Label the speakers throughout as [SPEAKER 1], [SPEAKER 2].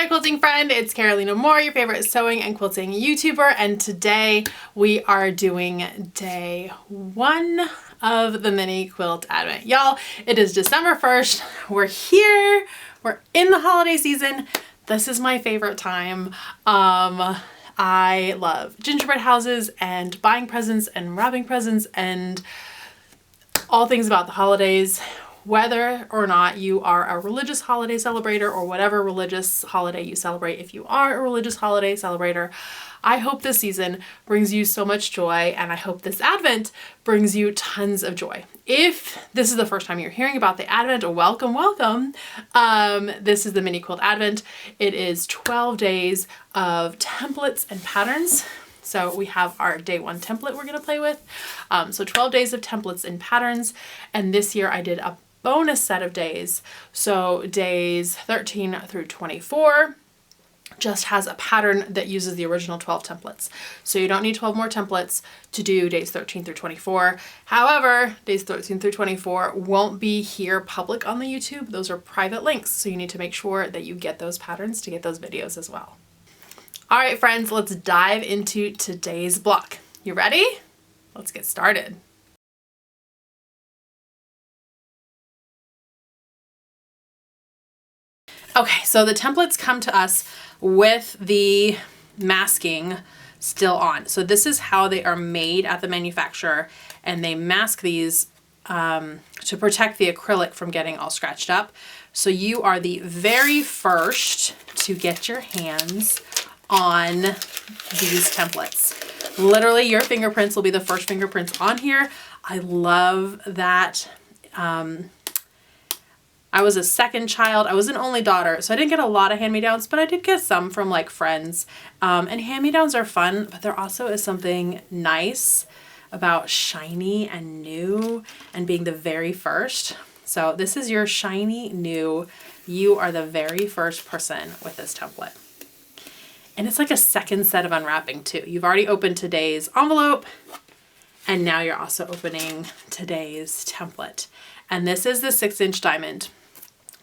[SPEAKER 1] there, quilting friend, it's Carolina Moore, your favorite sewing and quilting YouTuber, and today we are doing day 1 of the Mini Quilt Advent. Y'all, it is December 1st. We're here. We're in the holiday season. This is my favorite time. I love gingerbread houses and buying presents and wrapping presents and all things about the holidays. Whether or not you are a religious holiday celebrator or whatever religious holiday you celebrate, if you are a religious holiday celebrator, I hope this season brings you so much joy, and I hope this Advent brings you tons of joy. If this is the first time you're hearing about the Advent, welcome, welcome. This is the Mini Quilt Advent. It is 12 days of templates and patterns. So we have our day 1 template we're going to play with. So 12 days of templates and patterns. And this year I did a bonus set of days. So days 13 through 24 just has a pattern that uses the original 12 templates. So you don't need 12 more templates to do days 13 through 24. However, days 13 through 24 won't be here public on the YouTube. Those are private links. So you need to make sure that you get those patterns to get those videos as well. All right, friends, let's dive into today's block. You ready? Let's get started. Okay, so the templates come to us with the masking still on. So this is how they are made at the manufacturer, and they mask these to protect the acrylic from getting all scratched up. So you are the very first to get your hands on these templates. Literally, your fingerprints will be the first fingerprints on here. I love that. I was a second child. I was an only daughter, so I didn't get a lot of hand-me-downs, but I did get some from like friends. And hand-me-downs are fun, but there also is something nice about shiny and new and being the very first. So this is your shiny new. You are the very first person with this template. And it's like a second set of unwrapping too. You've already opened today's envelope, and now you're also opening today's template. And this is the 6-inch diamond.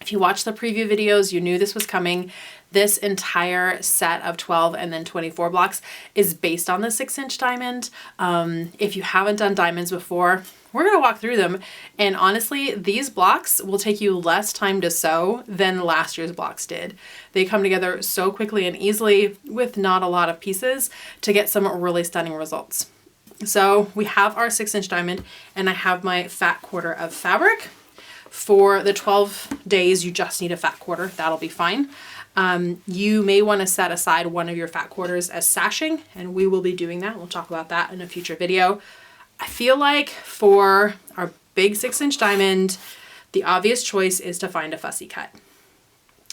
[SPEAKER 1] If you watched the preview videos, you knew this was coming. This entire set of 12 and then 24 blocks is based on the 6-inch diamond. If you haven't done diamonds before, we're going to walk through them. And honestly, these blocks will take you less time to sew than last year's blocks did. They come together so quickly and easily with not a lot of pieces to get some really stunning results. So we have our 6-inch diamond, and I have my fat quarter of fabric. For the 12 days, you just need a fat quarter. That'll be fine. You may want to set aside one of your fat quarters as sashing, and we will be doing that. We'll talk about that in a future video. I feel like for our big 6-inch diamond, the obvious choice is to find a fussy cut.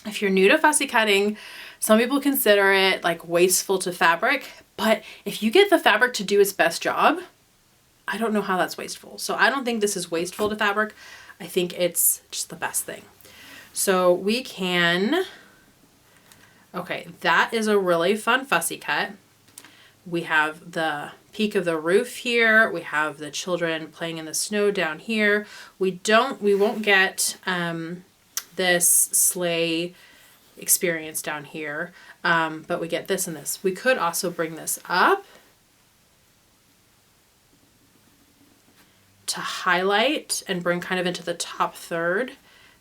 [SPEAKER 1] If you're new to fussy cutting, some people consider it like wasteful to fabric, but if you get the fabric to do its best job, I don't know how that's wasteful. So I don't think this is wasteful to fabric. I think it's just the best thing. So we can, okay, that is a really fun fussy cut. We have the peak of the roof here. We have the children playing in the snow down here. We won't get this sleigh experience down here, but we get this and this. We could also bring this up to highlight and bring kind of into the top third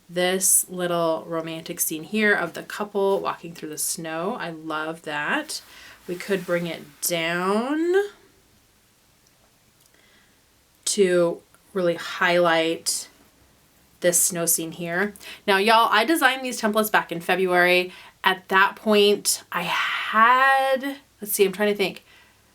[SPEAKER 1] this little romantic scene here of the couple walking through the snow. I love that. We could bring it down to really highlight this snow scene here. Now, y'all, I designed these templates back in February. At that point, I had, let's see, I'm trying to think.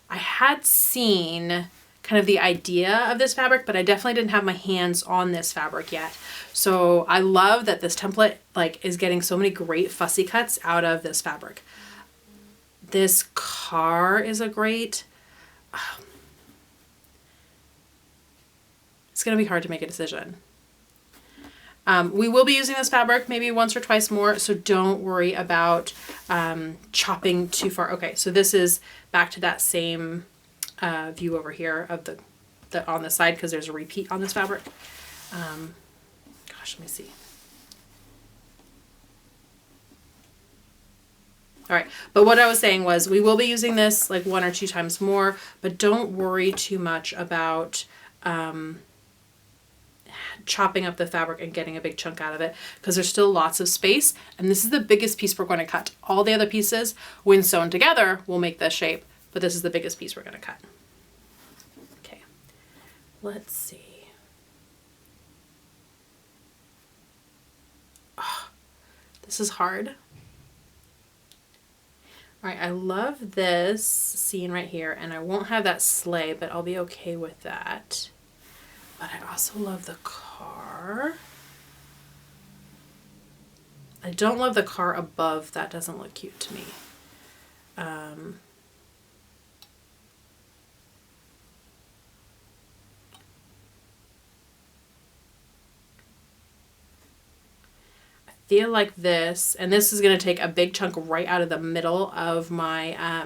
[SPEAKER 1] I had seen kind of the idea of this fabric, but I definitely didn't have my hands on this fabric yet. So I love that this template like is getting so many great fussy cuts out of this fabric. This car is a great, it's going to be hard to make a decision. We will be using this fabric maybe once or twice more, so don't worry about chopping too far. Okay, so this is back to that same view over here of the on the side, because there's a repeat on this fabric. Gosh, let me see. All right, but what I was saying was we will be using this like 1 or 2 times more, but don't worry too much about chopping up the fabric and getting a big chunk out of it, because there's still lots of space, and this is the biggest piece we're going to cut. All the other pieces, when sewn together, will make this shape, but this is the biggest piece we're going to cut. Okay, let's see. Oh, this is hard. All right, I love this scene right here, and I won't have that sleigh, but I'll be okay with that. But I also love the car. I don't love the car above. That doesn't look cute to me. I feel like this, and this is going to take a big chunk right out of the middle of my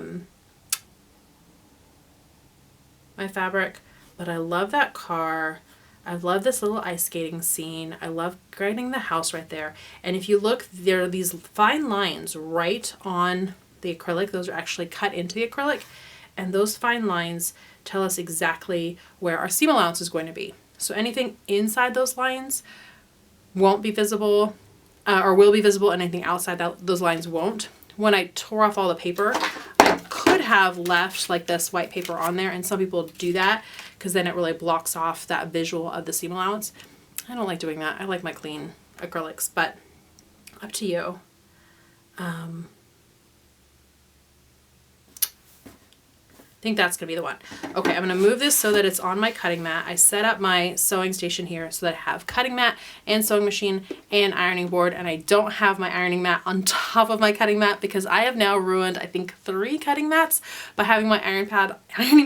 [SPEAKER 1] my fabric. But I love that car. I love this little ice skating scene. I love grading the house right there. And if you look, there are these fine lines right on the acrylic. Those are actually cut into the acrylic. And those fine lines tell us exactly where our seam allowance is going to be. So anything inside those lines won't be visible, or will be visible, and anything outside those lines won't. When I tore off all the paper, I could have left like this white paper on there, and some people do that because then it really blocks off that visual of the seam allowance. I don't like doing that. I like my clean acrylics, but up to you. I think that's gonna be the one. Okay, I'm gonna move this so that it's on my cutting mat. I set up my sewing station here so that I have cutting mat and sewing machine and ironing board, and I don't have my ironing mat on top of my cutting mat because I have now ruined, I think, 3 cutting mats by having my ironing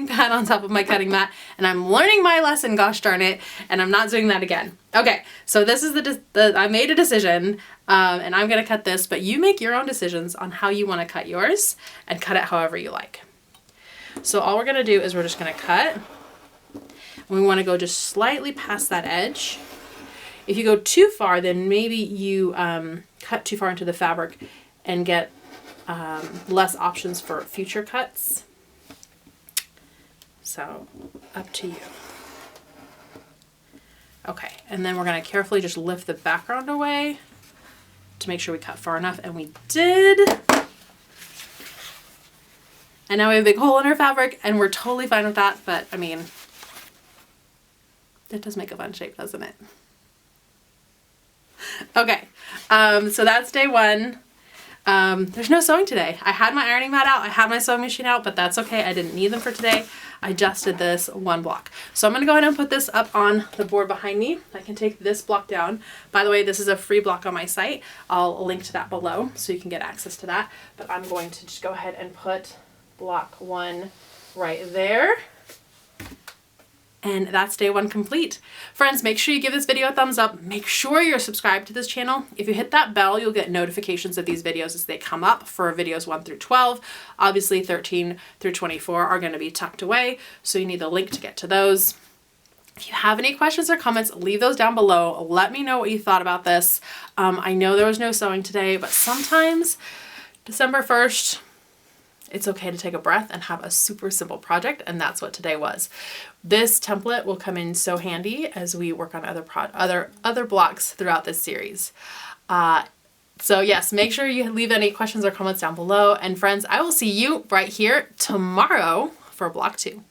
[SPEAKER 1] pad on top of my cutting mat, and I'm learning my lesson, gosh darn it, and I'm not doing that again. Okay, so this is I made a decision, and I'm gonna cut this, but you make your own decisions on how you wanna cut yours and cut it however you like. So all we're going to do is we're just going to cut. We want to go just slightly past that edge. If you go too far, then maybe you cut too far into the fabric and get less options for future cuts. So up to you. Okay, and then we're going to carefully just lift the background away to make sure we cut far enough, and we did. And now we have a big hole in our fabric, and we're totally fine with that, but I mean, it does make a fun shape, doesn't it? Okay, so that's day 1. There's no sewing today. I had my ironing mat out, I had my sewing machine out, but that's okay. I didn't need them for today. I just did this 1 block. So I'm gonna go ahead and put this up on the board behind me. I can take this block down. By the way, this is a free block on my site. I'll link to that below so you can get access to that. But I'm going to just go ahead and put block 1 right there. And that's day 1 complete. Friends, make sure you give this video a thumbs up. Make sure you're subscribed to this channel. If you hit that bell, you'll get notifications of these videos as they come up for videos 1 through 12. Obviously 13 through 24 are going to be tucked away, so you need the link to get to those. If you have any questions or comments, leave those down below. Let me know what you thought about this. I know there was no sewing today, but sometimes December 1st, it's okay to take a breath and have a super simple project, and that's what today was. This template will come in so handy as we work on other blocks throughout this series. So yes, make sure you leave any questions or comments down below. And friends, I will see you right here tomorrow for block 2.